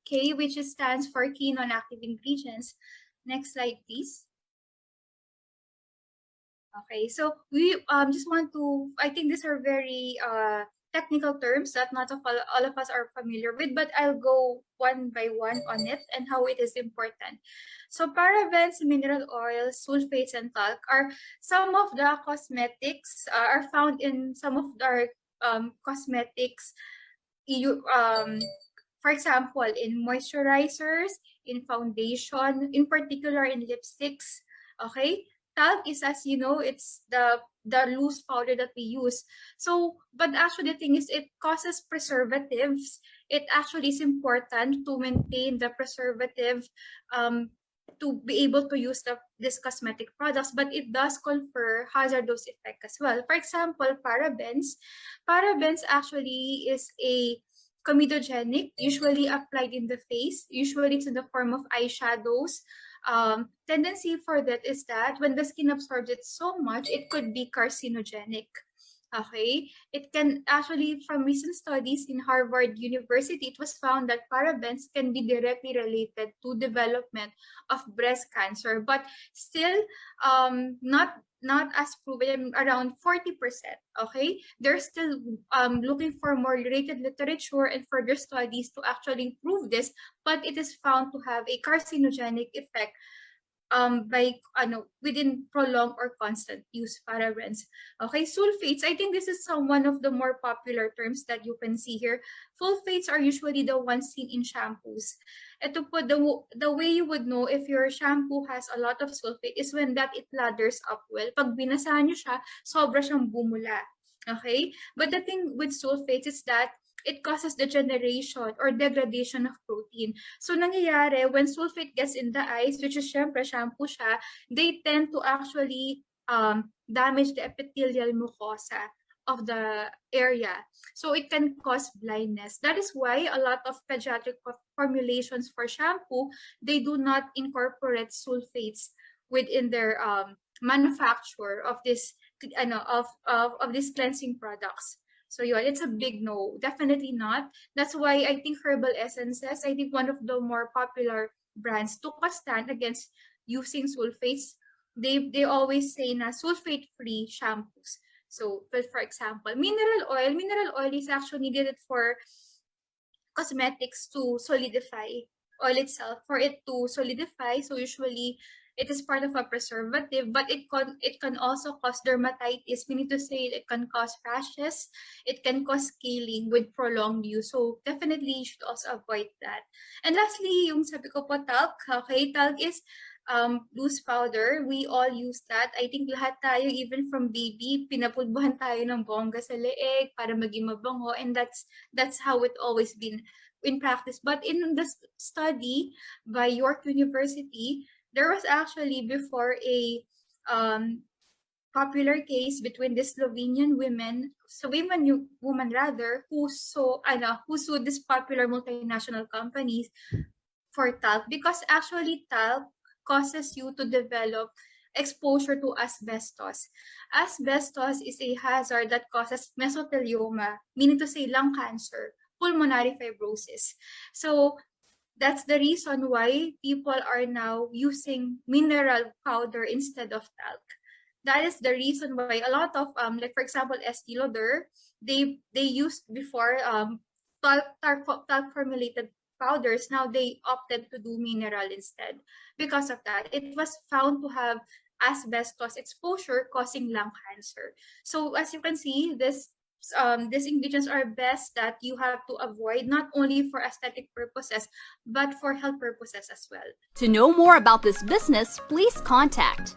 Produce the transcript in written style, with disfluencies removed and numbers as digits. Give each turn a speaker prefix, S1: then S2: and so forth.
S1: K, which stands for key non-active ingredients. Next slide, please. Okay, so we just want to, I think these are very technical terms that not of all of us are familiar with, but I'll go one by one on it and how it is important. So parabens, mineral oils, sulfates, and talc are some of the cosmetics are found in some of our cosmetics. For example, in moisturizers, in foundation, in particular in lipsticks. Okay, talc is, as you know, it's the loose powder that we use. So, but actually the thing is, it causes preservatives. It actually is important to maintain the preservative to be able to use this cosmetic products, but it does confer hazardous effect as well. For example, parabens actually is a comedogenic, usually applied in the face. Usually it's in the form of eyeshadows. Tendency for that is that when the skin absorbs it so much, it could be carcinogenic. Okay, it can actually, from recent studies in Harvard University, it was found that parabens can be directly related to development of breast cancer, but still not as proven, around 40%. Okay, they're still looking for more related literature and further studies to actually prove this, but it is found to have a carcinogenic effect by within prolonged or constant use parabens. Okay, sulfates, I think this is one of the more popular terms that you can see here. Sulfates are usually the ones seen in shampoos. Ito po, the way you would know if your shampoo has a lot of sulfate is when that it lathers up well. Pag binasahan nyo siya, sobra siyang bumula. Okay, but the thing with sulfates is that it causes degeneration or degradation of protein. So nangyayari, when sulfate gets in the eyes, which is syempre shampoo siya, they tend to actually damage the epithelial mucosa of the area. So it can cause blindness. That is why a lot of pediatric formulations for shampoo, they do not incorporate sulfates within their manufacture of this of these cleansing products. So yun, it's a big no. Definitely not. That's why I think Herbal Essences, I think one of the more popular brands, took a stand against using sulfates. They always say na sulfate-free shampoos. So, for example, mineral oil is actually needed for cosmetics to solidify oil itself, for it to solidify. So usually it is part of a preservative, but it can also cause dermatitis, meaning to say it can cause rashes, it can cause scaling with prolonged use. So definitely you should also avoid that. And lastly, yung sabi ko po, talc. Okay, talc is loose powder. We all use that. I think lahat tayo, even from baby, pinapulbuhan tayo ng bongga sa leeg para maging mabango, and that's how it always been in practice. But in the study by York University, there was actually before a popular case between the Slovenian woman rather, who sued this popular multinational companies for talc, because actually talc causes you to develop exposure to asbestos. Asbestos is a hazard that causes mesothelioma, meaning to say lung cancer, pulmonary fibrosis. So that's the reason why people are now using mineral powder instead of talc. That is the reason why a lot of like for example Estee Lauder, they used before talc formulated powders. Now they opted to do mineral instead. Because of that, it was found to have asbestos exposure causing lung cancer. So as you can see, these ingredients are best that you have to avoid, not only for aesthetic purposes, but for health purposes as well.
S2: To know more about this business, please contact